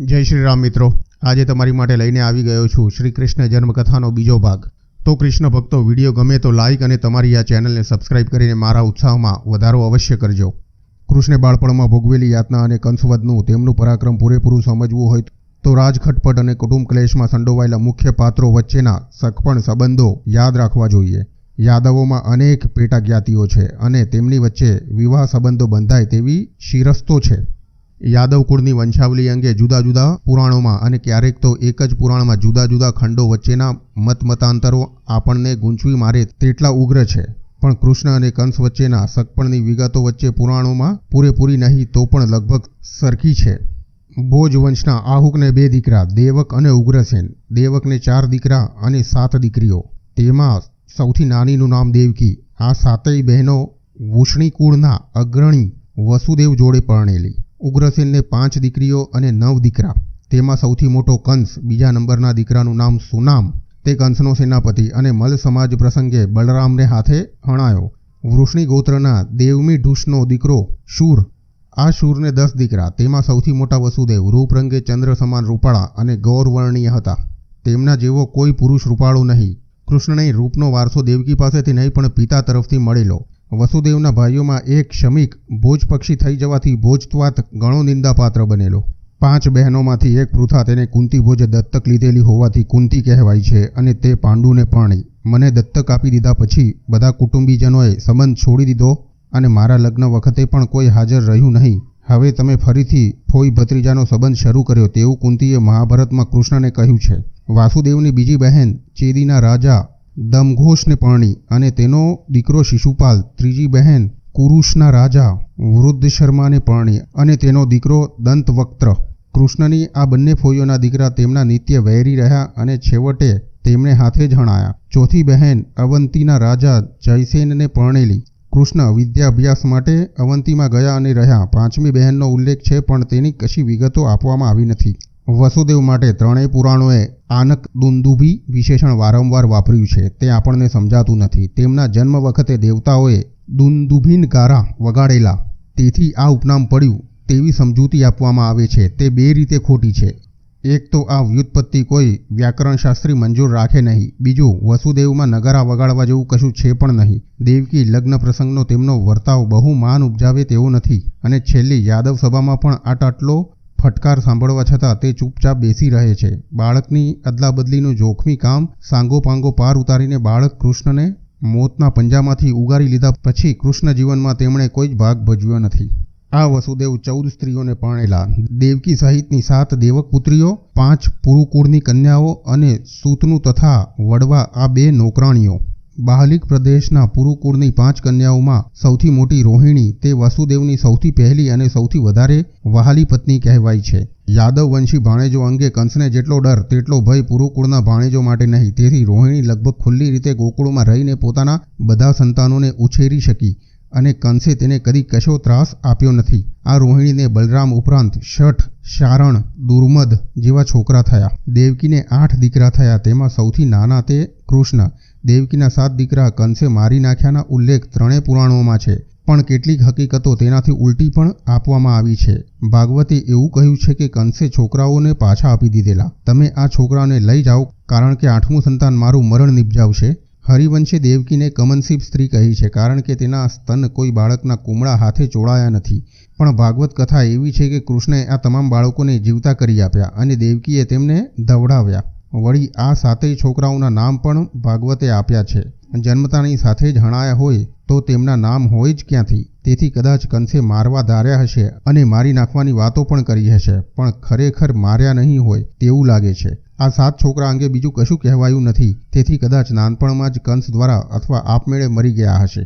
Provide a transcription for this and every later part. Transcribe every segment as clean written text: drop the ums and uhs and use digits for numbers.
જય શ્રી રામ મિત્રો, આજે તમારી માટે લઈને આવી ગયો છું શ્રી કૃષ્ણ જન્મકથાનો બીજો ભાગ। તો કૃષ્ણ ભક્તો, વિડીયો ગમે તો લાઇક અને તમારી આ ચેનલને સબસ્ક્રાઇબ કરીને મારા ઉત્સાહમાં વધારો અવશ્ય કરજો। કૃષ્ણે બાળપણમાં ભોગવેલી યાતના અને કંસવધનું તેમનું પરાક્રમ પૂરેપૂરું સમજવું હોય તો રાજખટપટ અને કુટુંબ ક્લેશમાં સંડોવાયેલા મુખ્ય પાત્રો વચ્ચેના સગપણ સંબંધો યાદ રાખવા જોઈએ। યાદવોમાં અનેક પેટા જ્ઞાતિઓ છે અને તેમની વચ્ચે વિવાહ સંબંધો બંધાય તેવી શિરસ્તો છે। યાદવ કુળની વંશાવલી અંગે જુદા જુદા પુરાણોમાં અને ક્યારેક તો એક જ પુરાણમાં જુદા જુદા ખંડો વચ્ચેના મતમતાંતરો આપણને ગૂંચવી મારે તેટલા ઉગ્ર છે। પણ કૃષ્ણ અને કંસ વચ્ચેના સગપણની વિગતો વચ્ચે પુરાણોમાં પૂરેપૂરી નહીં તો પણ લગભગ સરખી છે। ભોજ વંશના આહુકને 2 દીકરા દેવક અને ઉગ્રસેન। દેવકને 4 દીકરા અને 7 દીકરીઓ। તેમાં સૌથી નાનીનું નામ દેવકી। આ 7 બહેનો વૃષ્ણિ કુળના અગ્રણી વસુદેવ જોડે પરણેલી। ઉગ્રસેનને 5 દીકરીઓ અને 9 દીકરા। તેમાં સૌથી મોટો કંસ। બીજા નંબરના દીકરાનું નામ સુનામ। તે કંસનો સેનાપતિ અને મલ સમાજ પ્રસંગે બલરામને હાથે હણાયો। વૃષ્ણિ ગોત્રના દેવમીઢુષનો દીકરો શૂર। આ શૂરને 10 દીકરા। તેમાં સૌથી મોટા વસુદેવ રૂપરંગે ચંદ્ર સમાન રૂપાળા અને ગૌરવર્ણીય હતા। તેમના જેવો કોઈ પુરુષ રૂપાળો નહીં। કૃષ્ણને રૂપનો વારસો દેવકી પાસેથી નહીં પણ પિતા તરફથી મળેલો। વસુદેવના ભાઈઓમાં એક શમીક ભોજ પક્ષી થઈ જવાથી ભોજત્વાત ઘણો નિંદાપાત્ર બનેલો। 5 બહેનોમાંથી એક પૃથા તેને કુંતી ભોજે દત્તક લીધેલી હોવાથી કુંતી કહેવાય છે અને તે પાંડુને પરણી। મને દત્તક આપી દીધા પછી બધા કુટુંબીજનોએ સંબંધ છોડી દીધો અને મારા લગ્ન વખતે પણ કોઈ હાજર રહ્યું નહીં। હવે તમે ફરીથી ફોઈ ભત્રીજાનો સંબંધ શરૂ કર્યો તેવું કુંતીએ મહાભારતમાં કૃષ્ણને કહ્યું છે। વાસુદેવની બીજી બહેન ચેદીના રાજા દમઘોષને પરણી અને તેનો દીકરો શિશુપાલ। ત્રીજી બહેન કુરુષના રાજા વૃદ્ધશર્માને પરણી અને તેનો દીકરો દંતવક્ત્ર। કૃષ્ણની આ બંને ફોઈઓના દીકરા તેમના નિત્ય વૈરી રહ્યા અને છેવટે તેમને હાથે જ હણાયા। ચોથી બહેન અવંતીના રાજા જયસેનને પરણેલી। કૃષ્ણ વિદ્યાભ્યાસ માટે અવંતીમાં ગયા અને રહ્યા। 5મી બહેનનો ઉલ્લેખ છે પણ તેની કશી વિગતો આપવામાં આવી નથી। વસુદેવ માટે 3 પુરાણોએ આનક દુંદુભી વિશેષણ વારંવાર વાપર્યું છે। તે આપણને સમજાતું નથી। તેમના જન્મ વખતે દેવતાઓએ દુંદુભીન ગારા વગાડેલા તેથી આ ઉપનામ પડ્યું તેવી સમજૂતી આપવામાં આવે છે। તે 2 રીતે ખોટી છે। એક તો આ વ્યુત્પત્તિ કોઈ વ્યાકરણશાસ્ત્રી મંજૂર રાખે નહીં। બીજું, વસુદેવમાં નગારા વગાડવા જેવું કશું છે પણ નહીં। દેવકી લગ્ન પ્રસંગનો તેમનો વર્તાવ બહુ માન ઉપજાવે તેવો નથી અને છેલ્લી યાદવ સભામાં પણ આટલો ફટકાર સાંભળવા છતાં તે ચૂપચાપ બેસી રહે છે। બાળકની અદલાબદલીનું જોખમી કામ સાંગોપાંગો પાર ઉતારીને બાળક કૃષ્ણને મોતના પંજામાંથી ઉગારી લીધા પછી કૃષ્ણ જીવનમાં તેમણે કોઈ જ ભાગ ભજવ્યો નથી। આ વસુદેવ 14 સ્ત્રીઓને પરણેલા। દેવકી સહિતની 7 દેવક પુત્રીઓ, 5 પુરુકુળની કન્યાઓ અને સૂતનું તથા વડવા આ 2 નોકરાણીઓ। બાહલિક પ્રદેશના પુરુકુળની 5 કન્યાઓમાં સૌથી મોટી રોહિણી તે વસુદેવની સૌથી પહેલી અને સૌથી વધારે વહાલી પત્ની કહેવાય છે। યાદવ વંશી ભાણેજો અંગે કંસને જેટલો ડર તેટલો ભય પુરુકુળના ભાણેજો માટે નહીં। તેથી રોહિણી લગભગ ખુલ્લી રીતે ગોકુળમાં રહીને પોતાના બધા સંતાનોને ઉછેરી શકી અને કંસે તેને કદી કશો ત્રાસ આપ્યો નથી। આ રોહિણીને બલરામ ઉપરાંત શઠ, શારણ, દુર્મદ જેવા છોકરા થયા। દેવકીને 8 દીકરા થયા। તેમાં સૌથી નાના તે કૃષ્ણ। દેવકીના 7 દીકરા કંસે મારી નાખ્યાના ઉલ્લેખ 3 પુરાણોમાં છે પણ કેટલીક હકીકતો તેનાથી ઉલટી પણ આપવામાં આવી છે। ભાગવતે એવું કહ્યું છે કે કંસે છોકરાઓને પાછા આપી દીધેલા। તમે આ છોકરાઓને લઈ જાઓ કારણ કે 8મું સંતાન મારું મરણ નિપજાવશે। હરિવંશે દેવકીને કમનસીબ સ્ત્રી કહી છે કારણ કે તેના સ્તન કોઈ બાળકના કુમળા હાથે ચોળાયા નથી। પણ ભાગવત કથા એવી છે કે કૃષ્ણે આ તમામ બાળકોને જીવતા કરી આપ્યા અને દેવકીએ તેમને ધવડાવ્યા। વળી આ 7 છોકરાઓના નામ પણ ભાગવતે આપ્યા છે। જન્મતાની સાથે જ હણાયા હોય તો તેમના નામ હોય જ ક્યાંથી? તેથી કદાચ કંસે મારવા ધાર્યા હશે અને મારી નાખવાની વાતો પણ કરી હશે પણ ખરેખર માર્યા નહીં હોય તેવું લાગે છે। આ 7 છોકરા અંગે બીજું કશું કહેવાયું નથી તેથી કદાચ નાનપણમાં જ કંસ દ્વારા અથવા આપમેળે મરી ગયા હશે।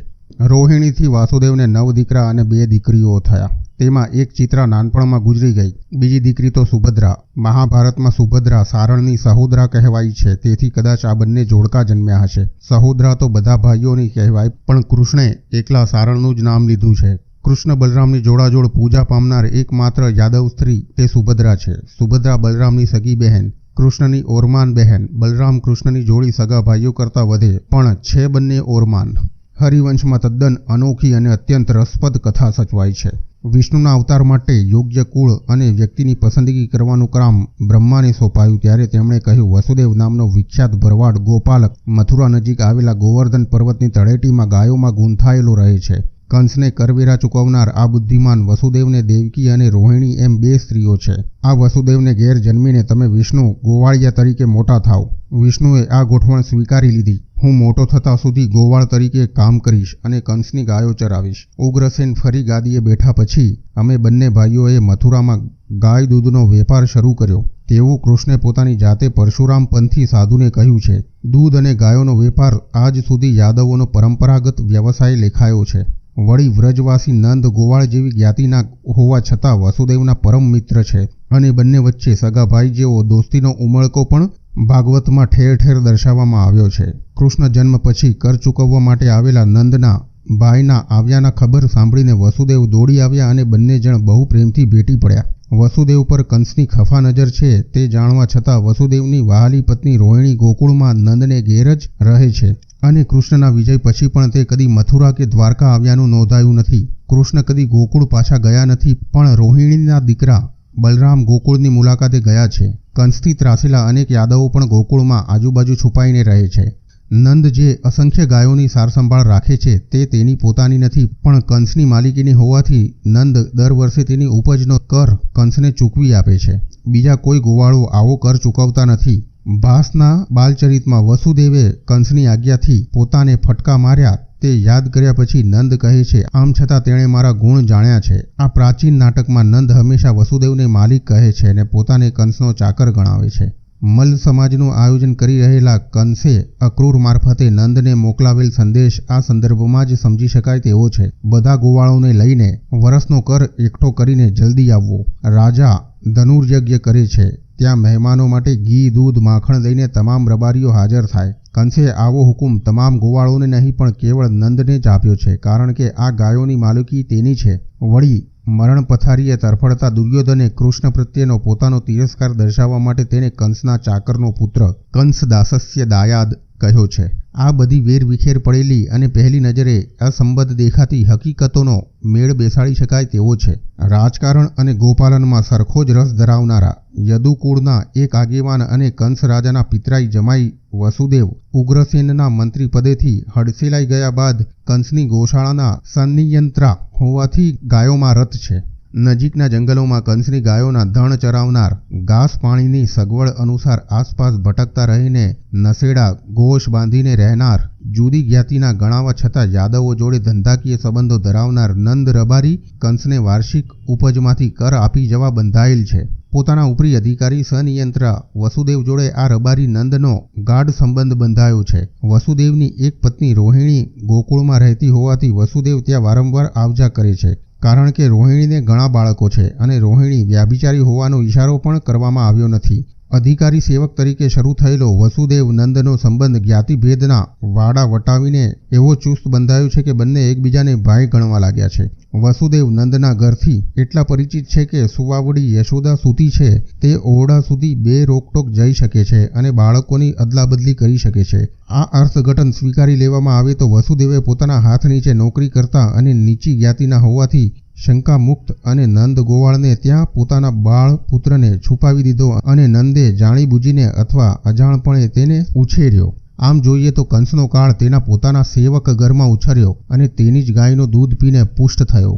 રોહિણીથી વાસુદેવને 9 દીકરા અને 2 દીકરીઓ થયા। તેમાં એક ચિત્રા નાનપણમાં ગુજરી ગઈ। બીજી દીકરી તો સુભદ્રા। મહાભારતમાં સુભદ્રા સારણની સહોદરા કહેવાય છે તેથી કદાચ આ બંને જોડકા જન્મ્યા હશે। સહોદરા તો બધા ભાઈઓની કહેવાય પણ કૃષ્ણે એકલા સારણનું જ નામ લીધું છે। કૃષ્ણ બલરામની જોડાજોડ પૂજા પામનાર એકમાત્ર યાદવ સ્ત્રી તે સુભદ્રા છે। સુભદ્રા બલરામની સગી બહેન, કૃષ્ણની ઓરમાન બહેન। બલરામ કૃષ્ણની જોડી સગા ભાઈઓ કરતાં વધે પણ છે બંને ઓરમાન। હરિવંશમાં તદ્દન અનોખી અને અત્યંત રસપ્રદ કથા સચવાય છે। વિષ્ણુના અવતાર માટે યોગ્ય કુળ અને વ્યક્તિની પસંદગી કરવાનું કામ બ્રહ્માને સોંપાયું ત્યારે તેમણે કહ્યું, વસુદેવ નામનો વિખ્યાત ભરવાડ ગોપાલક મથુરા નજીક આવેલા ગોવર્ધન પર્વતની તળેટીમાં ગાયોમાં ગૂંથાયેલો રહે છે. કંસને કરવેરા ચૂકવનાર આ બુદ્ધિમાન વસુદેવને દેવકી અને રોહિણી એમ 2 સ્ત્રીઓ છે. આ વસુદેવને ઘેર જન્મીને તમે વિષ્ણુ ગોવાળિયા તરીકે મોટા થાવ. વિષ્ણુએ આ ગોઠવણ સ્વીકારી લીધી. હું મોટો થતા સુધી ગોવાળ તરીકે કામ કરીશ અને કંસની ગાયો ચરાવીશ. ઉગ્રસેન ફરી ગાદીએ બેઠા પછી અમે બંને ભાઈઓએ મથુરામાં ગાય દૂધનો વેપાર શરૂ કર્યો. તેવું કૃષ્ણે પોતાની જાતે પરશુરામ પંથી સાધુને કહ્યું છે. દૂધ અને ગાયોનો વેપાર આજ સુધી યાદવોનો પરંપરાગત વ્યવસાય લેખાયો છે. વળી વ્રજવાસી નંદ ગોવાળ જેવી જ્ઞાતિના હોવા છતાં વસુદેવના પરમ મિત્ર છે અને બંને વચ્ચે સગા ભાઈ જેવો દોસ્તીનો ઉમળકો પણ ભાગવતમાં ઠેર ઠેર દર્શાવવામાં આવ્યો છે. કૃષ્ણ જન્મ પછી કર ચૂકવવા માટે આવેલા નંદના ભાઈના આવ્યાના ખબર સાંભળીને વસુદેવ દોડી આવ્યા અને બંને જણ બહુ પ્રેમથી ભેટી પડ્યા. વસુદેવ પર કંસની ખફા નજર છે તે જાણવા છતાં વસુદેવની વહાલી પત્ની રોહિણી ગોકુળમાં નંદને ઘેર જ રહે છે અને કૃષ્ણના વિજય પછી પણ તે કદી મથુરા કે દ્વારકા આવ્યાનું નોંધાયું નથી. કૃષ્ણ કદી ગોકુળ પાછા ગયા નથી, પણ રોહિણીના દીકરા બલરામ ગોકુળની મુલાકાતે ગયા છે. કંસથી ત્રાસેલા અનેક યાદવો પણ ગોકુળમાં આજુબાજુ છુપાઈને રહે છે. નંદ જે અસંખ્ય ગાયોની સારસંભાળ રાખે છે તે તેની પોતાની નથી, પણ કંસની માલિકીની હોવાથી નંદ દર વર્ષે તેની ઉપજનો કર કંસને ચૂકવી આપે છે. બીજા કોઈ ગોવાળો આવો કર ચૂકવતા નથી. ભાસના બાલચરિતમાં વસુદેવે કંસની આજ્ઞાથી પોતાને ફટકા માર્યા તે યાદ કર્યા પછી નંદ કહે છે, આમ છતાં તેણે મારા ગુણ જાણ્યા છે. આ પ્રાચીન નાટકમાં નંદ હંમેશા વસુદેવને માલિક કહે છે અને પોતાને કંસનો ચાકર ગણાવે છે. મલ્લ સમાજનું આયોજન કરી રહેલા કંસે અક્રૂર મારફતે નંદને મોકલાવેલ સંદેશ આ સંદર્ભમાં જ સમજી શકાય તેવો છે. બધા ગોવાળોને લઈને વરસનો કર એકઠો કરીને જલ્દી આવવો. રાજા ધનુર્યજ્ઞ કરે છે. ત્યાં મહેમાનો માટે ઘી, દૂધ, માખણ લઈને તમામ રબારીઓ હાજર થાય. કંસે આવો હુકુમ તમામ ગોવાળોને નહીં પણ કેવળ નંદને જ આપ્યો છે, કારણ કે આ ગાયોની માલિકી તેની છે. વળી મરણ પથારીએ તરફડતા દુર્યોધને કૃષ્ણ પ્રત્યેનો પોતાનો તિરસ્કાર દર્શાવવા માટે તેને કંસના ચાકરનો પુત્ર કંસ દાસસ્ય દાયાદ કહ્યો છે. આ બધી વેરવિખેર પડેલી અને પહેલી નજરે અસંબદ્ધ દેખાતી હકીકતોનો મેળ બેસાડી શકાય તેવો છે. રાજકારણ અને ગોપાલનમાં સરખો જ રસ ધરાવનારા યદુકુળના એક આગેવાન અને કંસ રાજાના પિતરાઈ જમાઈ વસુદેવ ઉગ્રસેનના મંત્રી પદેથી હડસેલાઈ ગયા બાદ કંસની ગોશાળાના સંનિયંત્રા હોવાથી ગાયોમાં રત છે. નજીકના જંગલોમાં કંસની ગાયોના ધણ ચરાવનાર, ઘાસ પાણીની સગવડ અનુસાર આસપાસ ભટકતા રહીને નશેડા ગોશ બાંધીને રહેનાર, જુદી જ્ઞાતિના ગણાવા છતાં યાદવો જોડે ધંધાકીય સંબંધો ધરાવનાર નંદ રબારી કંસને વાર્ષિક ઉપજમાંથી કર આપી જવા બંધાયેલ છે. પોતાના ઉપરી અધિકારી સનિયંત્રા વસુદેવ જોડે આ રબારી નંદનો ગાઢ સંબંધ બંધાયો છે. વસુદેવની એક પત્ની રોહિણી ગોકુળમાં રહેતી હોવાથી વસુદેવ ત્યાં વારંવાર આવજા કરે છે, કારણ કે રોહિણીને ઘણા બાળકો છે અને રોહિણી વ્યાભિચારી હોવાનો ઇશારો પણ કરવામાં આવ્યો નથી. અધિકારી સેવક તરીકે શરૂ થયેલો વસુદેવ નંદનો સંબંધ જ્ઞાતિભેદના વાડા વટાવીને એવો ચુસ્ત બંધાયો છે કે બંને એકબીજાને ભાઈ ગણવા લાગ્યા છે. વસુદેવ નંદના ઘરથી એટલા પરિચિત છે કે સુવાવડી યશોદા સૂતી છે તે ઓરડા સુધી બે રોકટોક જઈ શકે છે અને બાળકોની અદલાબદલી કરી શકે છે. આ અર્થઘટન સ્વીકારી લેવામાં આવે તો વસુદેવે પોતાના હાથ નીચે નોકરી કરતા અને નીચી જ્ઞાતિના હોવાથી શંકા મુક્ત અને નંદ ગોવાળને ત્યાં પોતાના બાળ પુત્રને છુપાવી દીધો અને નંદે જાણી બુજીને અથવા અજાણપણે તેને ઉછેર્યો. આમ જોઈએ તો કંસનો કાળ તેના પોતાના સેવક ઘરમાં ઉછર્યો અને તેની જ ગાયનું દૂધ પીને પુષ્ટ થયો.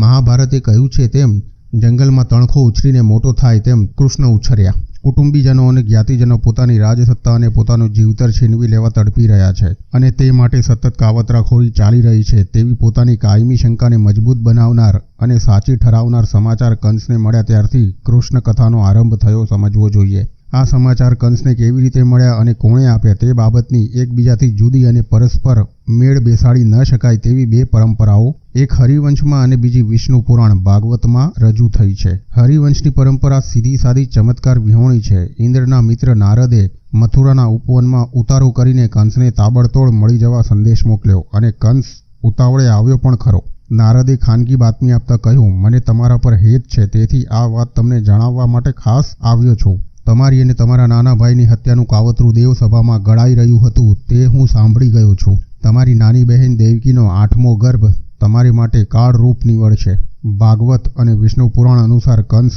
મહાભારતે કહ્યું છે તેમ જંગલમાં તણખો ઉછરીને મોટો થાય તેમ કૃષ્ણ ઉછર્યા. કુટુંબીજનો અને જ્ઞાતિજનો પોતાની રાજસત્તા અને પોતાનું જીવતર છીનવી લેવા તડપી રહ્યા છે અને તે માટે સતત કાવતરાખોરી ચાલી રહી છે તેવી પોતાની કાયમી શંકાને મજબૂત બનાવનાર અને સાચી ઠરાવનાર સમાચાર કંસને મળ્યા ત્યારથી કૃષ્ણ કથાનો આરંભ થયો સમજવો જોઈએ. આ સમાચાર કંસને કેવી રીતે મળ્યા અને કોણે આપ્યા તે બાબતની એકબીજાથી જુદી અને પરસ્પર મેળ બેસાડી ન શકાય તેવી બે પરંપરાઓ એક હરિવંશમાં અને બીજી વિષ્ણુ પુરાણ ભાગવતમાં રજૂ થઈ છે. હરિવંશની પરંપરા સીધી સાદી ચમત્કાર વિહોણી છે. ઇન્દ્રના મિત્ર નારદે મથુરાના ઉપવનમાં ઉતારો કરીને કંસને તાબડતોડ મળી જવા સંદેશ મોકલ્યો અને કંસ ઉતાવળે આવ્યો પણ ખરો. નારદે ખાનગી બાતમી આપતા કહ્યું, મને તમારા પર હેત છે, તેથી આ વાત તમને જણાવવા માટે ખાસ આવ્યો છું. તમારી અને તમારા નાના ભાઈની હત્યાનું કાવતરું દેવસભામાં ગળાઈ રહ્યું હતું તે હું સાંભળી ગયો છું. તમારી નાની બહેન દેવકીનો 8મો ગર્ભ તમારી માટે કાળરૂપ નીવડશે. ભાગવત અને વિષ્ણુ પુરાણ અનુસાર કંસ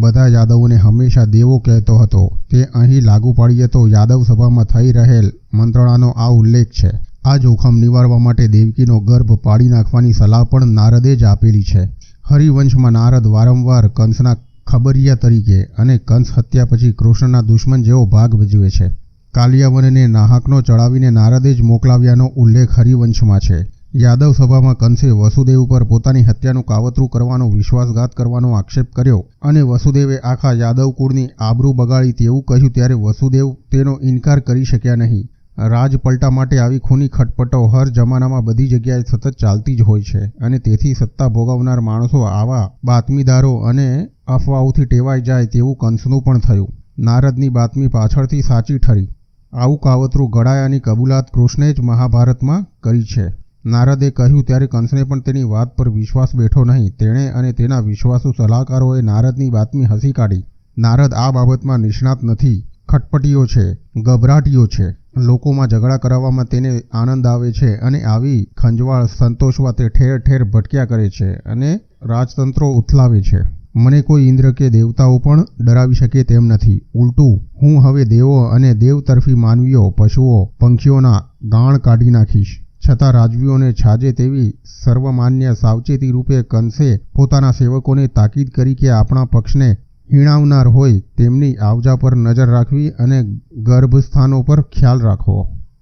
બધા યાદવોને હંમેશા દેવો કહેતો હતો. તે અહીં લાગુ પાડીએ તો યાદવ સભામાં થઈ રહેલ મંત્રણાનો આ ઉલ્લેખ છે. આ જોખમ નિવારવા માટે દેવકીનો ગર્ભ પાડી નાખવાની સલાહ પણ નારદે જ આપેલી છે. હરિવંશમાં નારદ વારંવાર કંસના ખબરિયા તરીકે અને કંસ હત્યા પછી કૃષ્ણના દુશ્મન જેવો ભાગ ભજવે છે. કાલિયાવનને નાહકનો ચડાવીને નારદે જ મોકલાવ્યાનો ઉલ્લેખ હરિવંશમાં છે. યાદવ સભામાં કંસે વસુદેવ પર પોતાની હત્યાનું કાવતરું કરવાનો વિશ્વાસઘાત કરવાનો આક્ષેપ કર્યો અને વસુદેવે આખા યાદવ કુળની આબરૂ બગાડી તેવું કહ્યું ત્યારે વસુદેવ તેનો ઇનકાર કરી શક્યા નહીં. રાજપલટા માટે આવી ખૂની ખટપટો હર જમાનામાં બધી જગ્યાએ સતત ચાલતી જ હોય છે અને તેથી સત્તા ભોગવનાર માણસો આવા બાતમીદારો અને અફવાઓથી ટેવાઈ જાય તેવું કંસનું પણ થયું. નારદની બાતમી પાછળથી સાચી ઠરી. આવું કાવતરું ઘડાયાની કબૂલાત કૃષ્ણે જ મહાભારતમાં કરી છે. નારદે કહ્યું ત્યારે કંસને પણ તેની વાત પર વિશ્વાસ બેઠો નહીં. તેણે અને તેના વિશ્વાસુ સલાહકારોએ નારદની બાતમી હસી કાઢી. નારદ આ બાબતમાં નિષ્ણાત નથી, ખટપટીઓ છે, ગભરાટીઓ છે. લોકોમાં ઝઘડા કરાવવામાં તેને આનંદ આવે છે અને આવી ખંજવાળ સંતોષવા તે ઠેર ઠેર ભટક્યા કરે છે અને રાજતંત્રો ઉથલાવે છે. મને કોઈ ઇન્દ્ર કે દેવતાઓ પણ ડરાવી શકે તેમ નથી. ઉલટું હું હવે દેવો અને દેવ તરફી માનવીઓ, પશુઓ, પંખીઓના ગાણ કાઢી નાખીશ. છતાં રાજવીઓને છાજે તેવી સર્વમાન્ય સાવચેતી રૂપે કંસે પોતાના સેવકોને તાકીદ કરી કે આપણા પક્ષને હીણાવનાર હોય તેમની આવજા પર નજર રાખવી અને ગર્ભસ્થાનો પર ખ્યાલ રાખવો.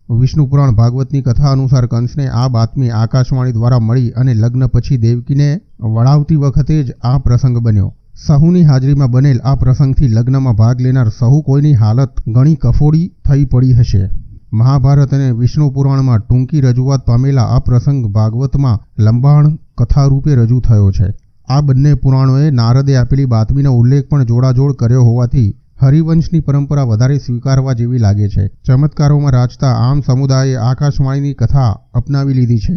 વિષ્ણુ પુરાણ ભાગવતની કથા અનુસાર કંસને આ બાતમી આકાશવાણી દ્વારા મળી અને લગ્ન પછી દેવકીને વળાવતી વખતે જ આ પ્રસંગ બન્યો. સહુની હાજરીમાં બનેલ આ પ્રસંગથી લગ્નમાં ભાગ લેનાર સહુ કોઈની હાલત ઘણી કફોડી થઈ પડી હશે. મહાભારત અને વિષ્ણુ પુરાણમાં ટૂંકી રજૂઆત પામેલા આ પ્રસંગ ભાગવતમાં લંબાણ કથા રૂપે રજૂ થયો છે. આ બંને પુરાણોએ નારદે આપેલી બાતમીનો ઉલ્લેખ પણ જોડાજોડ કર્યો હોવાથી હરિવંશની પરંપરા વધારે સ્વીકારવા જેવી લાગે છે. ચમત્કારોમાં રાચતા આમ સમુદાયે આકાશવાણીની કથા અપનાવી લીધી છે.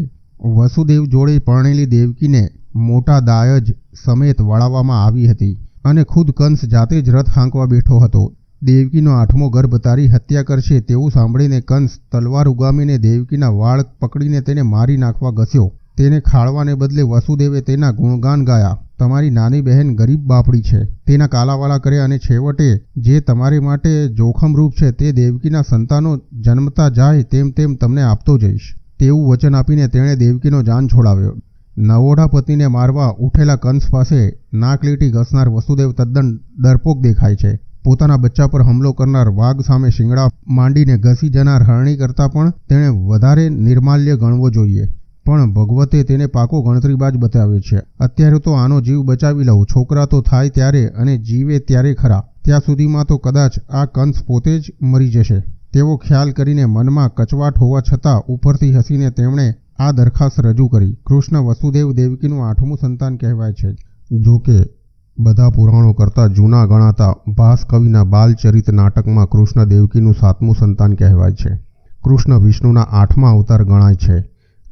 વસુદેવ જોડે પરણેલી દેવકીને મોટા દાયજ સમેત વળાવવામાં આવી હતી અને ખુદ કંસ જાતે જ રથ હાંકવા બેઠો હતો. દેવકીનો 8મો ગર્ભ તારી હત્યા કરશે તેવું સાંભળીને કંસ તલવાર ઉગામીને દેવકીના વાળ પકડીને તેને મારી નાખવા ઘસ્યો. તેને ખાળવાને બદલે વસુદેવે તેના ગુણગાન ગાયા. તમારી નાની બહેન ગરીબ બાપડી છે, તેના કાલાવાલા કર્યા અને છેવટે જે તમારે માટે જોખમરૂપ છે તે દેવકીના સંતાનો જન્મતા જાય તેમ તેમ તમને આપતો જઈશ તેવું વચન આપીને તેણે દેવકીનો જાન છોડાવ્યો. નવોઢા પત્નીને મારવા ઉઠેલા કંસ પાસે નાકલીટી ઘસનાર વસુદેવ તદ્દન ડરપોક દેખાય છે. પોતાના બચ્ચા પર હુમલો કરનાર વાઘ સામે શિંગડા માંડીને ઘસી જનાર હરણી કરતાં પણ તેણે વધારે નિર્માલ્ય ગણવો જોઈએ. પણ ભગવતે તેને પાકો ગણતરીબાજ બતાવ્યો છે. અત્યારે તો આનો જીવ બચાવી લઉં, છોકરા તો થાય ત્યારે અને જીવે ત્યારે ખરા. ત્યાં સુધીમાં તો કદાચ આ કંસ પોતે જ મરી જશે તેવો ખ્યાલ કરીને મનમાં કચવાટ હોવા છતાં ઉપરથી હસીને તેમણે આ દરખાસ્ત રજૂ કરી. કૃષ્ણ વસુદેવ દેવકીનું 8મું સંતાન કહેવાય છે. જો કે બધા પુરાણો કરતાં જૂના ગણાતા ભાસ કવિના બાલચરિત નાટકમાં કૃષ્ણ દેવકીનું 7મું સંતાન કહેવાય છે. કૃષ્ણ વિષ્ણુના 8મા અવતાર ગણાય છે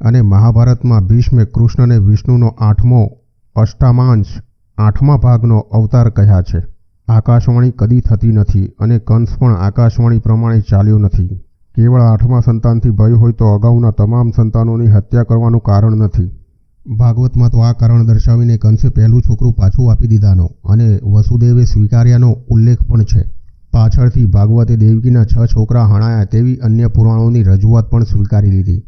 અને મહાભારતમાં ભીષ્મે કૃષ્ણને વિષ્ણુનો 8મો અષ્ટામાંશ 8મા ભાગનો અવતાર કહ્યા છે. આકાશવાણી કદી થતી નથી અને કંસ પણ આકાશવાણી પ્રમાણે ચાલ્યો નથી. કેવળ 8મા સંતાનથી ભય હોય તો અગાઉના તમામ સંતાનોની હત્યા કરવાનું કારણ નથી. ભાગવતમાં તો આ કારણ દર્શાવીને કંસે પહેલું છોકરું પાછું આપી દીધાનો અને વસુદેવે સ્વીકાર્યાનો ઉલ્લેખ પણ છે. પાછળથી ભાગવતે દેવકીના 6 છોકરા હણાયા તેવી અન્ય પુરાણોની રજૂઆત પણ સ્વીકારી લીધી.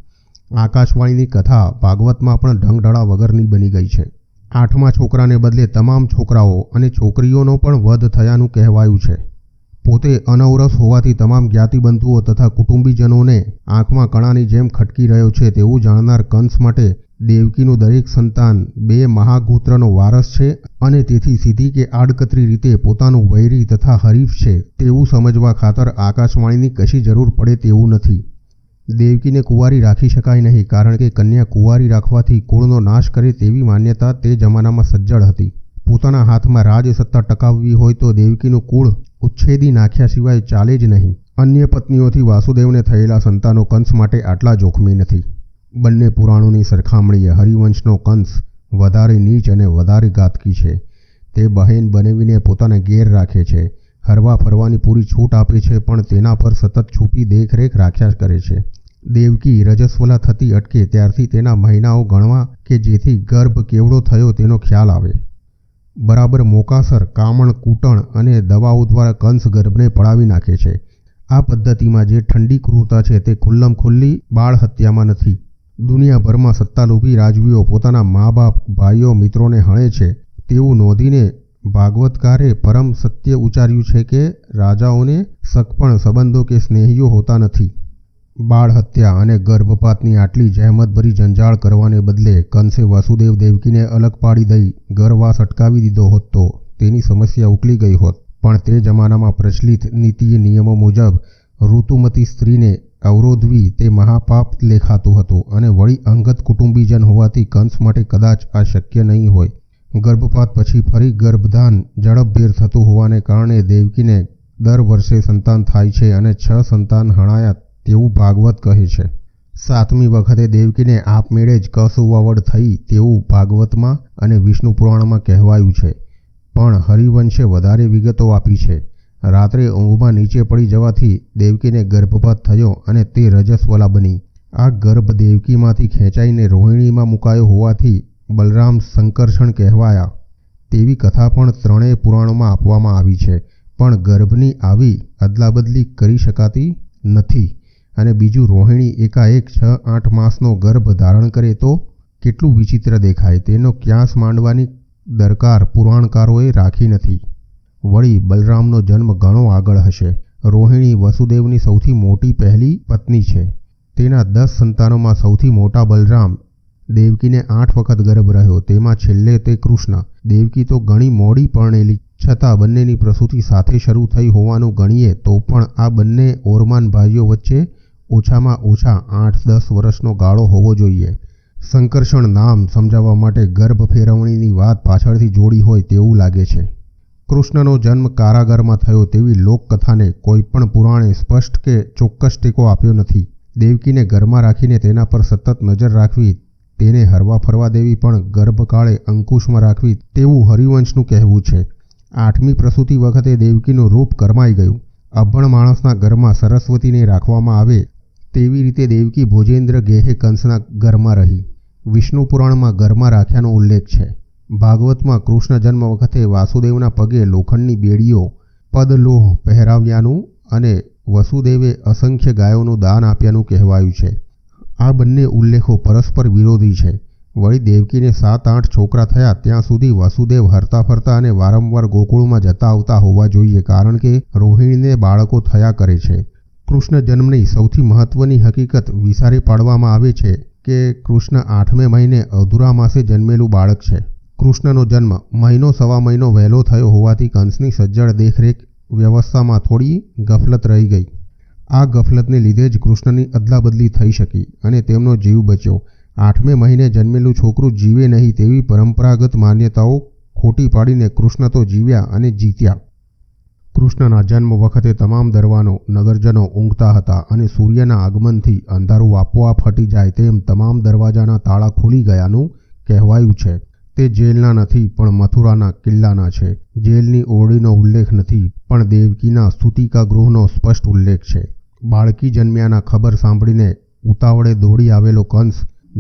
આકાશવાણીની કથા ભાગવતમાં પણ ઢંગઢળા વગરની બની ગઈ છે. 8મા છોકરાને બદલે તમામ છોકરાઓ અને છોકરીઓનો પણ વધ થયાનું કહેવાયું છે. પોતે અનૌરસ હોવાથી તમામ જ્ઞાતિબંધુઓ તથા કુટુંબીજનોને આંખમાં કણાની જેમ ખટકી રહ્યો છે તેવું જાણનાર કંસ માટે દેવકીનું દરેક સંતાન 2 મહાગોત્રનો વારસ છે અને તેથી સીધી કે આડકતરી રીતે પોતાનું વૈરી તથા હરીફ છે તેવું સમજવા ખાતર આકાશવાણીની કશી જરૂર પડે તેવું નથી. દેવકીને કુંવારી રાખી શકાય નહીં, કારણ કે કન્યા કુંવારી રાખવાથી કુળનો નાશ કરે તેવી માન્યતા તે જમાનામાં સજ્જડ હતી. પોતાના હાથમાં રાજસત્તા ટકાવવી હોય તો દેવકીનું કુળ ઉચ્છેદી નાખ્યા સિવાય ચાલે જ નહીં. અન્ય પત્નીઓથી વાસુદેવને થયેલા સંતાનો કંસ માટે આટલા જોખમી નથી. બંને પુરાણોની સરખામણીએ હરિવંશનો કંસ વધારે નીચ અને વધારે ઘાતકી છે. તે બહેન બનાવીને પોતાને ઘેર રાખે છે, હરવા ફરવાની પૂરી છૂટ આપે છે, પણ તેના પર સતત છુપી દેખરેખ રાખ્યા કરે છે. દેવકી રજસ્વલા થતી અટકે ત્યારથી તેના મહિનાઓ ગણવા કે જેથી ગર્ભ કેવડો થયો તેનો ખ્યાલ આવે. બરાબર મોકાસર, કામણ, કૂટણ અને દવાઓ દ્વારા કંસ ગર્ભને પડાવી નાખે છે. આ પદ્ધતિમાં જે ઠંડી ક્રૂરતા છે તે ખુલ્લમ ખુલ્લી બાળ હત્યામાં નથી. દુનિયાભરમાં સત્તાલોભી રાજવીઓ પોતાના મા બાપ, ભાઈઓ, મિત્રોને હણે છે તેવું નોંધીને ભાગવતકારે પરમ સત્ય ઉચ્ચાર્યું છે કે રાજાઓને સગપણ સંબંધો કે સ્નેહીઓ હોતા નથી. બાળ હત્યા અને ગર્ભપાતની આટલી જહેમતભરી જંજાળ કરવાને બદલે કંસે વસુદેવ દેવકીને અલગ પાડી દઈ ગર્ભવાસ અટકાવી દીધો હોત તો તેની સમસ્યા ઉકલી ગઈ હોત. પણ તે જમાનામાં પ્રચલિત નીતિ નિયમો મુજબ ઋતુમતી સ્ત્રીને અવરોધવી તે મહાપાપ લેખાતું હતું અને વળી અંગત કુટુંબીજન હોવાથી કંસ માટે કદાચ આ શક્ય નહીં હોય. ગર્ભપાત પછી ફરી ગર્ભધાન ઝડપભેર થતું હોવાને કારણે દેવકીને દર વર્ષે સંતાન થાય છે અને 6 સંતાન હણાયા તેવું ભાગવત કહે છે. 7મી વખતે દેવકીને આપમેળે જ કસુવાવડ થઈ તેવું ભાગવતમાં અને વિષ્ણુ પુરાણમાં કહેવાયું છે. પણ હરિવંશે વધારે વિગતો આપી છે. રાત્રે ઊંઘમાં નીચે પડી જવાથી દેવકીને ગર્ભપાત થયો અને તે રજસ્વલા બની. આ ગર્ભ દેવકીમાંથી ખેંચાઈને રોહિણીમાં મુકાયો હોવાથી બલરામ સંકર્ષણ કહેવાયા તેવી કથા પણ 3 પુરાણોમાં આપવામાં આવી છે. પણ ગર્ભની આવી અદલાબદલી કરી શકાતી નથી. અને બીજું, રોહિણી એકાએક 6-8 માસનો ગર્ભ ધારણ કરે તો કેટલું વિચિત્ર દેખાય તેનો ક્યાસ માંડવાની દરકાર પુરાણકારોએ રાખી નથી. વળી બલરામનો જન્મ ઘણો આગળ હશે. રોહિણી વસુદેવની સૌથી મોટી પહેલી પત્ની છે. તેના 10 સંતાનોમાં સૌથી મોટા બલરામ. દેવકીને 8 વખત ગર્ભ રહ્યો, તેમાં છેલ્લે તે કૃષ્ણ. દેવકી તો ઘણી મોડી પરણેલી છતાં બંનેની પ્રસૂતિ સાથે શરૂ થઈ હોવાનું ગણીએ તો પણ આ બંને ઓરમાન ભાઈઓ વચ્ચે ઓછામાં ઓછા 8-10 વર્ષનો ગાળો હોવો જોઈએ. સંકર્ષણ નામ સમજાવવા માટે ગર્ભ ફેરવણીની વાત પાછળથી જોડી હોય તેવું લાગે છે. કૃષ્ણનો જન્મ કારાગારમાં થયો તેવી લોકકથાને કોઈપણ પુરાણે સ્પષ્ટ કે ચોક્કસ ટેકો આપ્યો નથી. દેવકીને ઘરમાં રાખીને તેના પર સતત નજર રાખવી, તેને હરવા ફરવા દેવી પણ ગર્ભકાળે અંકુશમાં રાખવી તેવું હરિવંશનું કહેવું છે. 8મી પ્રસૂતિ વખતે દેવકીનું રૂપ કરમાઈ ગયું. અભણ માણસના ઘરમાં સરસ્વતીને રાખવામાં આવે તેવી રીતે દેવકી ભોજેન્દ્ર ગેહે કંસના ઘરમાં રહી. વિષ્ણુ પુરાણમાં ઘરમાં રાખ્યાનો ઉલ્લેખ છે. ભાગવતમાં કૃષ્ણ જન્મ વખતે વાસુદેવના પગે લોખંડની બેડીઓ પદલોહ પહેરાવ્યાનું અને વસુદેવે અસંખ્ય ગાયોનું દાન આપ્યાનું કહેવાયું છે. આ બંને ઉલ્લેખો પરસ્પર વિરોધી છે. વળી દેવકીને 7-8 છોકરા થયા ત્યાં સુધી વસુદેવ હરતા ફરતા અને વારંવાર ગોકુળમાં જતા આવતા હોવા જોઈએ, કારણ કે રોહિણીને બાળકો થયા કરે છે. કૃષ્ણ જન્મની સૌથી મહત્વની હકીકત વિસારી પાડવામાં આવે છે કે કૃષ્ણ 8મે મહિને અધૂરા માસે જન્મેલું બાળક છે. કૃષ્ણનો જન્મ મહિનો સવા મહિનો વહેલો થયો હોવાથી કંસની સજ્જડ દેખરેખ વ્યવસ્થામાં થોડી ગફલત રહી ગઈ. આ ગફલતને લીધે જ કૃષ્ણની અદલાબદલી થઈ શકી અને તેમનો જીવ બચ્યો. 8મે મહિને જન્મેલું છોકરું જીવે નહીં તેવી પરંપરાગત માન્યતાઓ ખોટી પાડીને કૃષ્ણ તો જીવ્યા અને જીત્યા. કૃષ્ણના જન્મ વખતે તમામ દરવાનો નગરજનો ઊંઘતા હતા અને સૂર્યના આગમનથી અંધારું આપોઆપ હટી જાય તેમ તમામ દરવાજાના તાળા ખુલી ગયાનું કહેવાયું છે. તે જેલના નથી પણ મથુરાના કિલ્લાના છે. જેલની ઓરડીનો ઉલ્લેખ નથી પણ દેવકીના સ્તુતિકા ગૃહનો સ્પષ્ટ ઉલ્લેખ છે. બાળકી જન્મ્યાના ખબર સાંભળીને ઉતાવળે દોડી આવેલો કંસ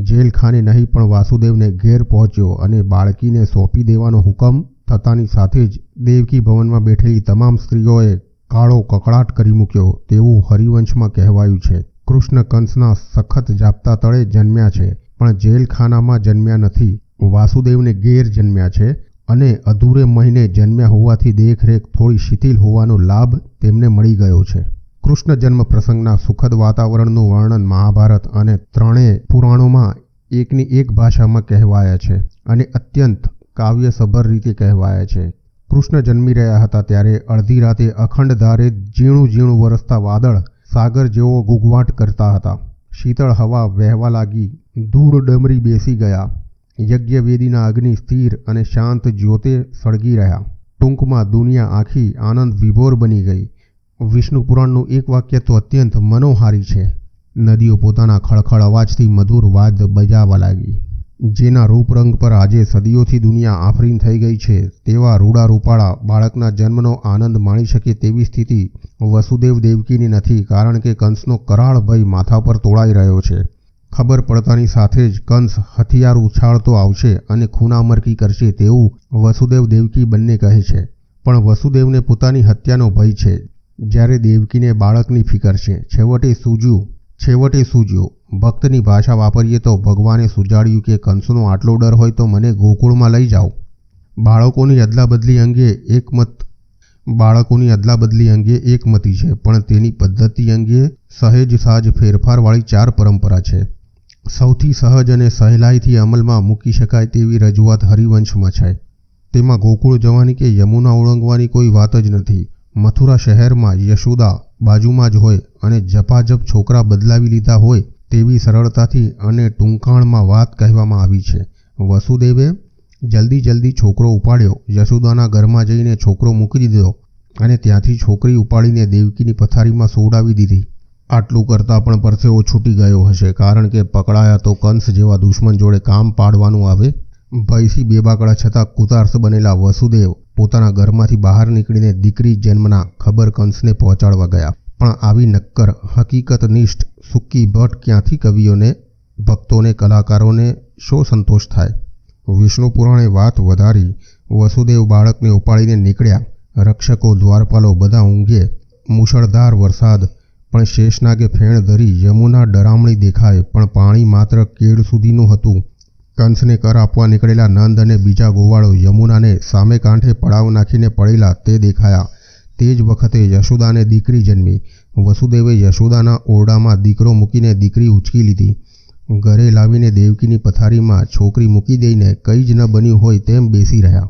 જેલખાને નહીં પણ વાસુદેવને ઘેર પહોંચ્યો અને બાળકીને સોંપી દેવાનો હુકમ થતાની સાથે જ દેવકી ભવનમાં બેઠેલી તમામ સ્ત્રીઓએ કાળો કકળાટ કરી મૂક્યો તેવું હરિવંશમાં કહેવાયું છે. કૃષ્ણ કંસના સખત જાપ્તા તળે જન્મ્યા છે પણ જેલખાનામાં જન્મ્યા નથી. વાસુદેવને ઘેર જન્મ્યા છે અને અધૂરે મહિને જન્મ્યા હોવાથી દેખરેખ થોડી શિથિલ હોવાનો લાભ તેમને મળી ગયો છે. કૃષ્ણ જન્મ પ્રસંગના સુખદ વાતાવરણનું વર્ણન મહાભારત અને 3 પુરાણોમાં એકની એક ભાષામાં કહેવાયા છે અને અત્યંત કાવ્યસભર રીતે કહેવાયા છે. કૃષ્ણ જન્મી રહ્યા હતા ત્યારે અડધી રાતે અખંડ ધારે ઝીણું ઝીણું વરસતા વાદળ સાગર જેવો ગુગવાટ કરતા હતા. શીતળ હવા વહેવા લાગી. ધૂળ ડમરી બેસી ગયા. યજ્ઞવેદીના અગ્નિ સ્થિર અને શાંત જ્યોતે સળગી રહ્યા. ટૂંકમાં દુનિયા આખી આનંદ વિભોર બની ગઈ. વિષ્ણુ પુરાણનું એક વાક્ય તો અત્યંત મનોહારી છે. નદીઓ પોતાના ખળખળ અવાજથી મધુર વાદ બજાવવા લાગી. જેના રૂપરંગ પર આજે સદીઓથી દુનિયા આફરીન થઈ ગઈ છે, તેવા રૂડા રૂપાળા બાળકના જન્મનો આનંદ માણી શકે તેવી સ્થિતિ વસુદેવ દેવકીની નથી, કારણ કે કંસનો કરાળ ભય માથા પર તોળાઈ રહ્યો છે. ખબર પડતાની સાથે જ કંસ હથિયાર ઉછાળતો આવશે અને ખૂનામરકી કરશે તેવું વસુદેવ દેવકી બંને કહે છે. પણ વસુદેવને પોતાની હત્યાનો ભય છે, જ્યારે દેવકીને બાળકની ફિકર છે. છેવટે સૂજ્યું. ભક્તની ભાષા વાપરીએ તો ભગવાને સુજાડ્યું કે કંસનો આટલો ડર હોય તો મને ગોકુળમાં લઈ જાઓ. બાળકોની અદલાબદલી અંગે એકમતી છે, પણ તેની પદ્ધતિ અંગે સહેજ સાજ ફેરફારવાળી 4 પરંપરા છે. સૌથી સહજ અને સહેલાઈથી અમલમાં મૂકી શકાય તેવી રજૂઆત હરિવંશમાં છે. તેમાં ગોકુળ જવાની કે યમુના ઓળંગવાની કોઈ વાત જ નથી. મથુરા શહેરમાં યશોદા બાજુમાં જ હોય અને ઝપાઝપ છોકરા બદલાવી લીધા હોય તેવી સરળતાથી અને ટૂંકાણમાં વાત કહેવામાં આવી છે. વસુદેવે જલ્દી છોકરો ઉપાડ્યો, યશોદાના ઘરમાં જઈને છોકરો મૂકી દીધો અને ત્યાંથી છોકરી ઉપાડીને દેવકીની પથારીમાં સોડાવી દીધી. આટલું કરતાં પણ પરસેવો છૂટી ગયો હશે, કારણ કે પકડાયા તો કંસ જેવા દુશ્મન જોડે કામ પાડવાનું આવે. ભયથી બેબાકડા છતાં કૃતાર્થ બનેલા વસુદેવ પોતાના ઘરમાંથી બહાર નીકળીને દીકરી જન્મના ખબર કંસને પહોંચાડવા ગયા. પણ આવી નક્કર હકીકતનિષ્ઠ સૂકી ભટ્ટ ક્યાંથી કવિઓને, ભક્તોને, કલાકારોને શો સંતોષ થાય? વિષ્ણુ પુરાણે વાત વધારી. વસુદેવ બાળકને ઉપાડીને નીકળ્યા. રક્ષકો, દ્વારપાલો બધા ઊંઘે. મુશળધાર વરસાદ. પણ શેષનાગે ફેણ ધરી યમુના ડરામણી દેખાય, પણ પાણી માત્ર કેળ સુધીનું હતું. કંસને કર આપવા નીકળેલા નંદ અને બીજા ગોવાળો યમુનાને સામે કાંઠે પડાવ નાખીને પડેલા તે દેખાયા. તે જ વખતે યશોદાને દીકરી જન્મી. વસુદેવે યશોદાના ઓરડામાં દીકરો મૂકીને દીકરી ઉંચકી લીધી. ઘરે લાવીને દેવકીની પથારીમાં છોકરી મૂકી દઈને કંઈ જ ન બન્યું હોય તેમ બેસી રહ્યા.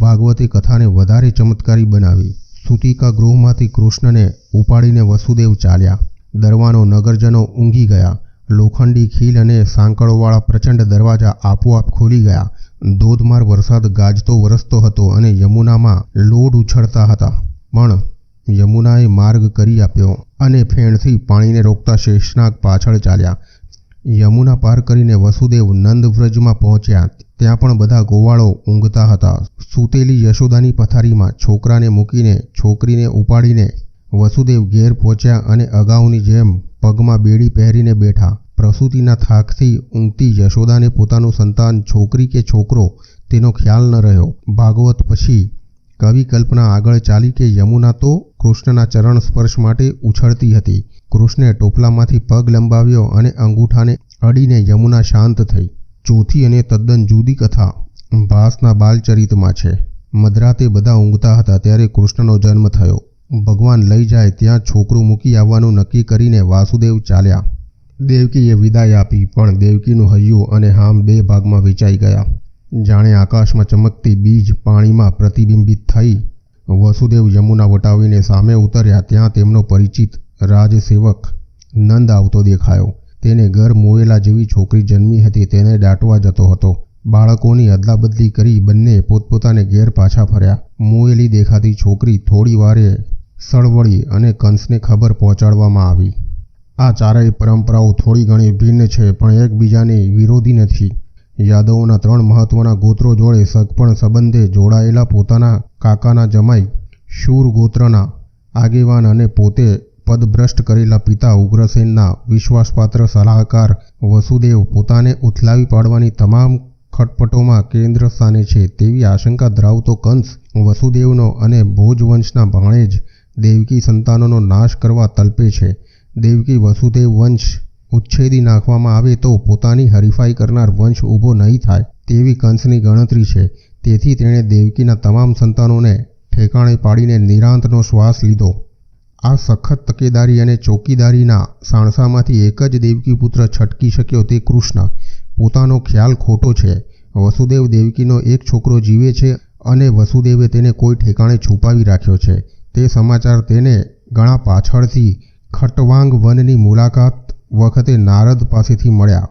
ભાગવતે કથાને વધારે ચમત્કારી બનાવી. સૂતિકા ગૃહમાંથી કૃષ્ણને ઉપાડીને વસુદેવ ચાલ્યા. દરવાનો નગરજનો ઊંઘી ગયા. લોખંડી ખીલ અને સાંકળોવાળા પ્રચંડ દરવાજા આપોઆપ ખોલી ગયા. ધોધમાર વરસાદ ગાજતો વરસતો હતો અને યમુનામાં લોઢ ઉછળતા હતા. પણ યમુનાએ માર્ગ કરી આપ્યો અને ફેણથી પાણીને રોકતા શેષનાગ પાછળ ચાલ્યા. યમુના પાર કરીને વસુદેવ નંદવ્રજમાં પહોંચ્યા. ત્યાં પણ બધા ગોવાળો ઊંઘતા હતા. સૂતેલી યશોદાની પથારીમાં છોકરાને મૂકીને છોકરીને ઉપાડીને વસુદેવ ઘેર પહોંચ્યા અને અગાઉની જેમ પગમાં બેડી પહેરીને બેઠા. પ્રસૂતિના થાકથી ઊંઘતી યશોદાને પોતાનું સંતાન છોકરી કે છોકરો તેનો ખ્યાલ ન રહ્યો. ભાગવત પછી કવિ કલ્પના આગળ ચાલી કે યમુના તો કૃષ્ણના ચરણ સ્પર્શ માટે ઉછળતી હતી. કૃષ્ણે ટોપલામાંથી પગ લંબાવ્યો અને અંગૂઠાને અડીને યમુના શાંત થઈ. ચોથી અને તદ્દન જુદી કથા ભાસના બાલચરિતમાં છે. મધરાતે બધા ઊંઘતા હતા ત્યારે કૃષ્ણનો જન્મ થયો. ભગવાન લઈ જાય ત્યાં છોકરું મૂકી આવવાનું નક્કી કરીને વાસુદેવ ચાલ્યા. દેવકીએ વિદાય આપી, પણ દેવકીનું હૈયું અને હામ 2 ભાગમાં વેચાઈ ગયા. જાણે આકાશમાં ચમકતી બીજ પાણીમાં પ્રતિબિંબિત થઈ. વસુદેવ યમુના વટાવીને સામે ઉતર્યા ત્યાં તેમનો પરિચિત રાજસેવક નંદ આવતો દેખાયો. તેને ઘર મોયેલા જેવી છોકરી જન્મી હતી, તેને દાટવા જતો હતો. બાળકોની અદલાબદલી કરી બંને પોતપોતાને ઘેર પાછા ફર્યા. મોયેલી દેખાતી છોકરી થોડી વારે સળવળી અને કંસને ખબર પહોંચાડવામાં આવી. આ ચારેય પરંપરાઓ થોડી ઘણી ભિન્ન છે, પણ એકબીજાની વિરોધી નથી. યાદવોના 3 મહત્વના ગોત્રો જોડે સગપણ સંબંધે જોડાયેલા પોતાના કાકાના જમાઈ શૂર ગોત્રના આગેવાન અને પોતે પદભ્રષ્ટ કરેલા પિતા ઉગ્રસેનના વિશ્વાસપાત્ર સલાહકાર વસુદેવ પોતાને ઉથલાવી પાડવાની તમામ ખટપટોમાં કેન્દ્ર સ્થાને છે તેવી આશંકા ધરાવતો કંસ વસુદેવનો અને ભોજવંશના ભાણેજ દેવકી સંતાનોનો નાશ કરવા તલ્પે છે. દેવકી વસુદેવ વંશ ઉચ્છેદી નાખવામાં આવે તો પોતાની હરીફાઈ કરનાર વંશ ઊભો નહીં થાય તેવી કંસની ગણતરી છે. તેથી તેણે દેવકીના તમામ સંતાનોને ઠેકાણે પાડીને નિરાંતનો શ્વાસ લીધો. આ સખત તકેદારી અને ચોકીદારીના સાણસામાંથી એક જ દેવકી પુત્ર છટકી શક્યો, તે કૃષ્ણ. પોતાનો ખ્યાલ ખોટો છે. વસુદેવ દેવકીનો એક છોકરો જીવે છે અને વસુદેવે તેને કોઈ ઠેકાણે છુપાવી રાખ્યો છે. તે સમાચાર તેને ઘણા પાછળથી ખટવાંગ વનની મુલાકાત વખતે નારદ પાસેથી મળ્યા.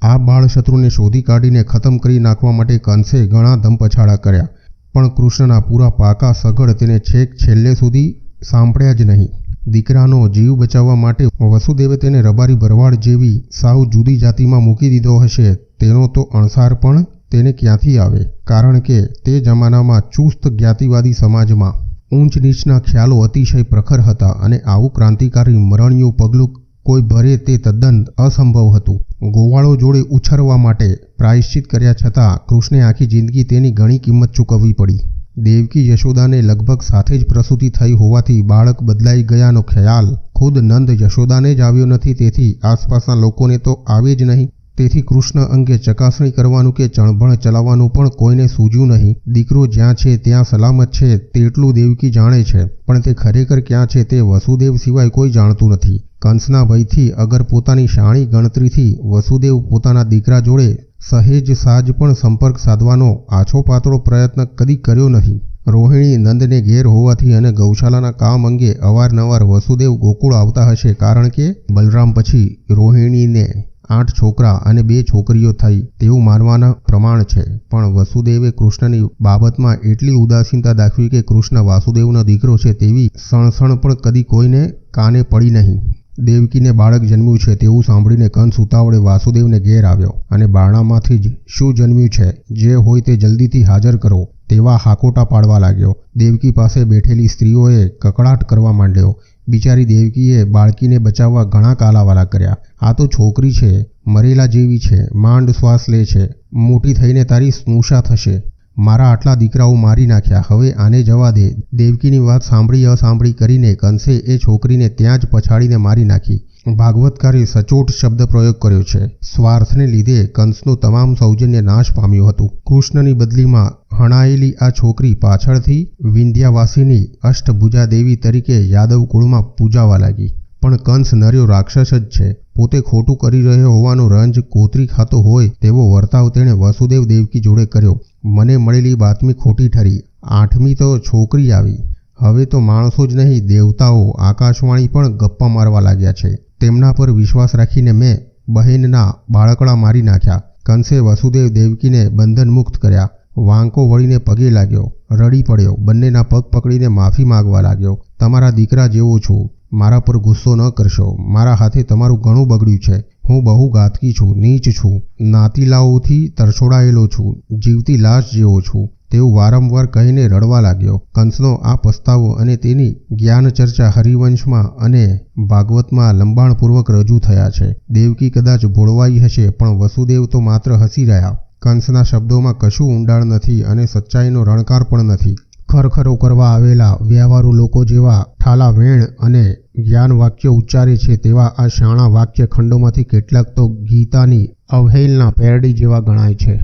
આ બાળશત્રુને શોધી કાઢીને ખતમ કરી નાખવા માટે કંસે ઘણા ધમપછાડા કર્યા, પણ કૃષ્ણના પૂરા પાકા સગડ તેને છેક છેલ્લે સુધી સાંભળ્યા જ નહીં. દીકરાનો જીવ બચાવવા માટે વસુદેવે તેને રબારી ભરવાડ જેવી સાવ જુદી જાતિમાં મૂકી દીધો હશે તેનો તો અણસાર પણ તેને ક્યાંથી આવે? કારણ કે તે જમાનામાં ચુસ્ત જ્ઞાતિવાદી સમાજમાં ઊંચ નીચના ખ્યાલો અતિશય પ્રખર હતા અને આવું ક્રાંતિકારી મરણિયું પગલું કોઈ ભરે તે તદ્દન અસંભવ હતું. ગોવાળો જોડે ઉછરવા માટે પ્રાયશ્ચિત કર્યા છતાં કૃષ્ણે આખી જિંદગી તેની ઘણી કિંમત ચૂકવવી પડી. દેવકી યશોદાને લગભગ સાથે જ પ્રસૂતિ થઈ હોવાથી બાળક બદલાઈ ગયાનો ખ્યાલ ખુદ નંદ યશોદાને જ આવ્યો નથી, તેથી આસપાસના લોકોને તો આવે જ નહીં. તેથી કૃષ્ણ અંગે ચકાસણી કરવાનું કે ચણભણ ચલાવવાનું પણ કોઈને સૂઝ્યું નહીં. દીકરો જ્યાં છે ત્યાં સલામત છે તેટલું દેવકી જાણે છે, પણ તે ખરેખર ક્યાં છે તે વસુદેવ સિવાય કોઈ જાણતું નથી. કંસના ભયથી અગર પોતાની શાણી ગણતરીથી વસુદેવ પોતાના દીકરા જોડે સહેજ સાજ પણ સંપર્ક સાધવાનો આછો પાતળો પ્રયત્ન કદી કર્યો નહીં. રોહિણી નંદને ઘેર હોવાથી અને ગૌશાલાના કામ અંગે અવારનવાર વસુદેવ ગોકુળ આવતા હશે, કારણ કે બલરામ પછી રોહિણીને 8 છોકરા અને 2 છોકરીઓ થઈ તેવું માનવાના પ્રમાણ છે. પણ વસુદેવે કૃષ્ણની બાબતમાં એટલી ઉદાસીનતા દાખવી કે કૃષ્ણ વાસુદેવનો દીકરો છે તેવી સણસણ પણ કદી કોઈને કાને પડી નહીં. દેવકીને બાળક જન્મ્યું છે તેવું સાંભળીને કંસ ઉતાવળે વાસુદેવને ઘેર આવ્યો અને બારણામાંથી જ શું જન્મ્યું છે, જે હોય તે જલ્દીથી હાજર કરો તેવા હાકોટા પાડવા લાગ્યો. દેવકી પાસે બેઠેલી સ્ત્રીઓએ કકળાટ કરવા માંડ્યો. બિચારી દેવકીએ બાળકીને બચાવવા ઘણા કાલાવાલા કર્યા. આ તો છોકરી છે, મરેલા જેવી છે, માંડ શ્વાસ લે છે, મોટી થઈને તારી સ્નુષા થશે. મારા આટલા દીકરાઓ મારી નાખ્યા, હવે આને જવા દે. દેવકીની વાત સાંભળી અસાંભળી કરીને કંસે એ છોકરીને ત્યાં જ પછાડીને મારી નાખી. ભાગવતકારે સચોટ શબ્દ પ્રયોગ કર્યો છે. સ્વાર્થને લીધે કંસનું તમામ સૌજન્ય નાશ પામ્યું હતું. કૃષ્ણની બદલીમાં હણાયેલી આ છોકરી પાછળથી વિંધ્યાવાસીની અષ્ટભુજા દેવી તરીકે યાદવ કુળમાં પૂજાવા લાગી. પણ કંસ નર્યો રાક્ષસ જ છે. પોતે ખોટું કરી રહ્યો હોવાનો રંજ કોતરી ખાતો હોય તેવો વર્તાવ તેણે વસુદેવ દેવકી જોડે કર્યો. મને મળેલી બાતમી ખોટી ઠરી. 8મી તો છોકરી આવી. હવે તો માણસો જ નહીં, દેવતાઓ, આકાશવાણી પણ ગપ્પા મારવા લાગ્યા છે. તેમના પર વિશ્વાસ રાખીને મેં બહેનના બાળકડા મારી નાખ્યા. કંસે વસુદેવ દેવકીને બંધન મુક્ત કર્યા. વાંકો વળીને પગે લાગ્યો, રડી પડ્યો, બંનેના પગ પકડીને માફી માગવા લાગ્યો. તમારા દીકરા જેવો છું, મારા પર ગુસ્સો ન કરશો. મારા હાથે તમારું ઘણું બગડ્યું છે. હું બહુ ઘાતકી છું, નીચ છું, નાતીલાઓથી તરછોડાયેલો છું, જીવતી લાશ જેવો છું તેવું વારંવાર કહીને રડવા લાગ્યો. કંસનો આ પસ્તાવો અને તેની જ્ઞાન ચર્ચા હરિવંશમાં અને ભાગવતમાં લંબાણપૂર્વક રજૂ થયા છે. દેવકી કદાચ ભોળવાઈ હશે, પણ વસુદેવ તો માત્ર હસી રહ્યા. કંસના શબ્દોમાં કશું ઊંડાણ નથી અને સચ્ચાઈનો રણકાર પણ નથી. ખરખરો કરવા આવેલા વ્યવહારુ લોકો જેવા ઠાલા વેણ અને જ્ઞાન વાક્યો ઉચ્ચારે છે તેવા આ શાણા વાક્ય ખંડોમાંથી કેટલાક તો ગીતાની અવહેલના પેરડી જેવા ગણાય છે.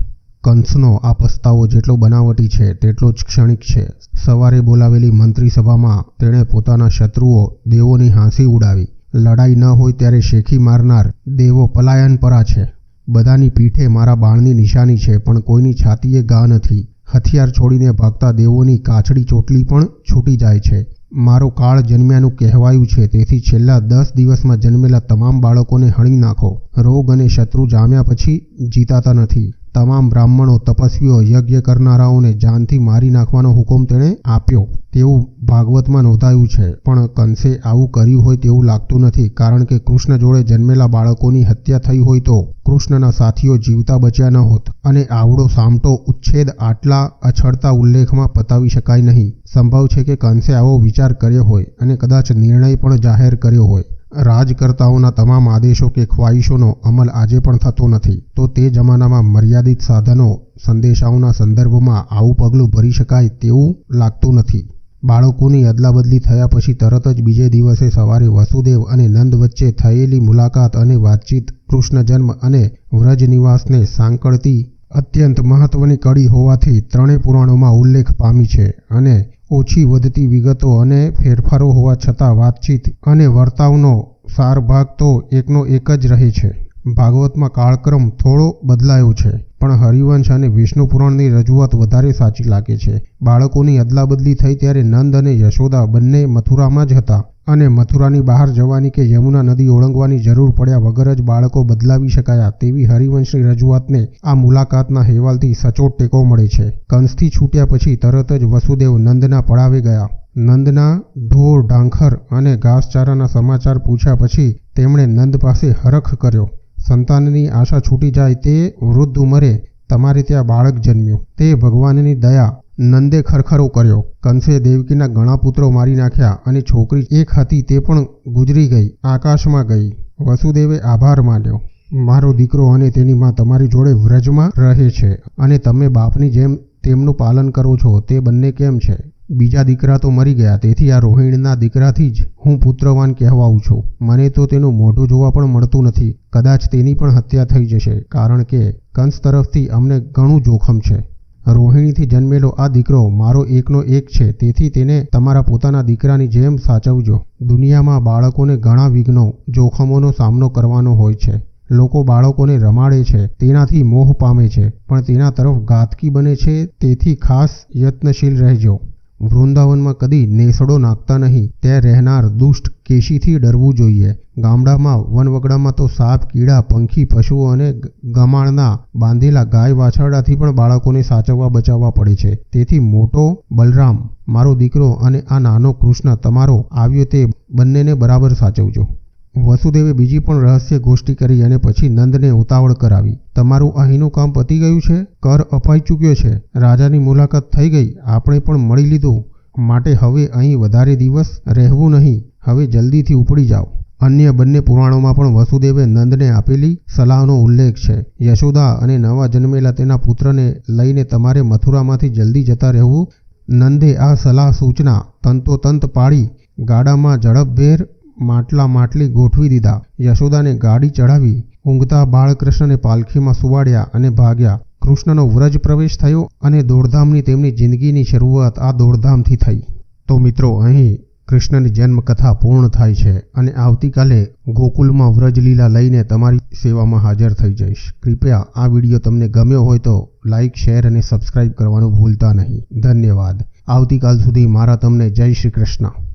કંસનો આ પસ્તાવો જેટલો બનાવટી છે તેટલો જ ક્ષણિક છે. સવારે બોલાવેલી મંત્રી સભામાં તેણે પોતાના શત્રુઓ દેવોની હાંસી ઉડાવી. લડાઈ ન હોય ત્યારે શેખી મારનાર દેવો પલાયન પરા છે. બધાની પીઠે મારા બાણની નિશાની છે, પણ કોઈની છાતીએ ઘા નથી. હથિયાર છોડીને ભાગતા દેવોની કાછડી ચોટલી પણ છૂટી જાય છે. મારો કાળ જન્મ્યાનું કહેવાયું છે, તેથી છેલ્લા 10 દિવસમાં જન્મેલા તમામ બાળકોને હણી નાખો. રોગ અને શત્રુ જામ્યા પછી જીતાતા નથી. તમામ બ્રાહ્મણો, તપસ્વીઓ, યજ્ઞ કરનારાઓને જાનથી મારી નાખવાનો હુકમ તેણે આપ્યો તેવું ભાગવતમાં નોંધાયું છે. પણ કંસે આવું કર્યું હોય તેવું લાગતું નથી, કારણ કે કૃષ્ણ જોડે જન્મેલા બાળકોની હત્યા થઈ હોય તો કૃષ્ણના સાથીઓ જીવતા બચ્યા ન હોત અને આવડો સામટો ઉચ્છેદ આટલા અછડતા ઉલ્લેખમાં પતાવી શકાય નહીં. સંભવ છે કે કંસે આવો વિચાર કર્યો હોય અને કદાચ નિર્ણય પણ જાહેર કર્યો હોય. રાજકર્તાઓના તમામ આદેશો કે ખ્વાહિશોનો અમલ આજે પણ થતો નથી, તો તે જમાનામાં મર્યાદિત સાધનો સંદેશાઓના સંદર્ભમાં આવું પગલું ભરી શકાય તેવું લાગતું નથી. બાળકોની અદલાબદલી થયા પછી તરત જ બીજે દિવસે સવારે વસુદેવ અને નંદ વચ્ચે થયેલી મુલાકાત અને વાતચીત કૃષ્ણ જન્મ અને વ્રજ નિવાસને સાંકળતી અત્યંત મહત્વની કડી હોવાથી ત્રણેય પુરાણોમાં ઉલ્લેખ પામી છે અને ઓછી વધતી વિગતો અને ફેરફારો હોવા છતાં વાતચીત અને વર્તાવનો સાર ભાગ તો એકનો એક જ રહે છે. ભાગવતમાં કાળક્રમ થોડો બદલાયો છે, પણ હરિવંશ અને વિષ્ણુ પુરાણની રજૂઆત વધારે સાચી લાગે છે. બાળકોની અદલાબદલી થઈ ત્યારે નંદ અને યશોદા બંને મથુરામાં જ હતા અને મથુરાની બહાર જવાની કે યમુના નદી ઓળંગવાની જરૂર પડ્યા વગર જ બાળકો બદલાવી શકાયા તેવી હરિવંશની રજૂઆતને આ મુલાકાતના હેવાલથી સચોટ ટેકો મળે છે. કંસથી છૂટ્યા પછી તરત જ વસુદેવ નંદના પડાવે ગયા. નંદના ઢોર, ડાંખર અને ઘાસચારાના સમાચાર પૂછ્યા પછી તેમણે નંદ પાસે હરખ કર્યો. સંતાનની આશા છૂટી જાય તે વૃદ્ધ ઉંમરે તમારે ત્યાં બાળક જન્મ્યું. તે ભગવાનની દયા. નંદે ખરખરો કર્યો. કંસે દેવકીના ઘણા પુત્રો મારી નાખ્યા અને છોકરી એક હતી તે પણ ગુજરી ગઈ, આકાશમાં ગઈ. વસુદેવે આભાર માન્યો. મારો દીકરો અને તેની માં તમારી જોડે વ્રજમાં રહે છે અને તમે બાપની જેમ તેમનું પાલન કરો છો. તે બંને કેમ છે? બીજા દીકરા તો મરી ગયા, તેથી આ રોહિણીના દીકરાથી જ હું પુત્રવાન કહેવાઉં છું. મને તો તેનું મોઢું જોવા પણ મળતું નથી. કદાચ તેની પણ હત્યા થઈ જશે, કારણ કે કંસ તરફથી અમને ઘણું જોખમ છે. રોહિણીથી જન્મેલો આ દીકરો મારો એકનો એક છે, તેથી તેને તમારા પોતાના દીકરાની જેમ સાચવજો. દુનિયામાં બાળકોને ઘણા વિઘ્નો, જોખમોનો સામનો કરવાનો હોય છે. લોકો બાળકોને રમાડે છે, તેનાથી મોહ પામે છે, પણ તેના તરફ ઘાતકી બને છે. તેથી ખાસ યત્નશીલ રહેજો. વૃંદાવનમાં કદી નેસડો નાખતા નહીં. ત્યાં રહેનાર દુષ્ટ કેશીથી ડરવું જોઈએ. ગામડામાં વનવગડામાં તો સાપ, કીડા, પંખી, પશુઓ અને ગમાણના બાંધેલા ગાય વાછરડાથી પણ બાળકોને સાચવવા બચાવવા પડે છે. તેથી મોટો બલરામ મારો દીકરો અને આ નાનો કૃષ્ણ તમારો આવ્યો તે બંનેને બરાબર સાચવજો. વસુદેવે બીજી પણ રહસ્ય ગોષ્ઠી કરી અને પછી નંદને ઉતાવળ કરાવી. તમારું અહીંનું કામ પતી ગયું છે. કર અપાઈ ચૂક્યો છે. રાજાની મુલાકાત થઈ ગઈ. આપણે પણ મળી લીધું. માટે હવે અહીં વધારે દિવસ રહેવું નહીં. હવે જલ્દીથી ઉપડી જાઓ. અન્ય બંને પુરાણોમાં પણ વસુદેવે નંદને આપેલી સલાહનો ઉલ્લેખ છે. યશોદા અને નવા જન્મેલા તેના પુત્રને લઈને તમારે મથુરામાંથી જલ્દી જતા રહેવું. નંદે આ સલાહ સૂચના તંતોતંત પાડી ગાડામાં ઝડપભેર માટલી ગોઠવી દીધા. યશોદાને ગાડી ચડાવી. ઊંઘતા બાળકૃષ્ણને પાલખીમાં સુવાડ્યા અને ભાગ્યા. કૃષ્ણનો વ્રજ પ્રવેશ થયો અને દોડધામની તેમની જિંદગીની શરૂઆત આ દોડધામથી થઈ. તો મિત્રો, અહીં કૃષ્ણની જન્મકથા પૂર્ણ થાય છે અને આવતીકાલે ગોકુલમાં વ્રજલીલા લઈને તમારી સેવામાં હાજર થઈ જઈશ. કૃપયા આ વિડીયો તમને ગમ્યો હોય તો લાઇક, શેર અને સબસ્ક્રાઇબ કરવાનું ભૂલતા નહીં. ધન્યવાદ. આવતીકાલ સુધી મારા તમને જય શ્રી કૃષ્ણ.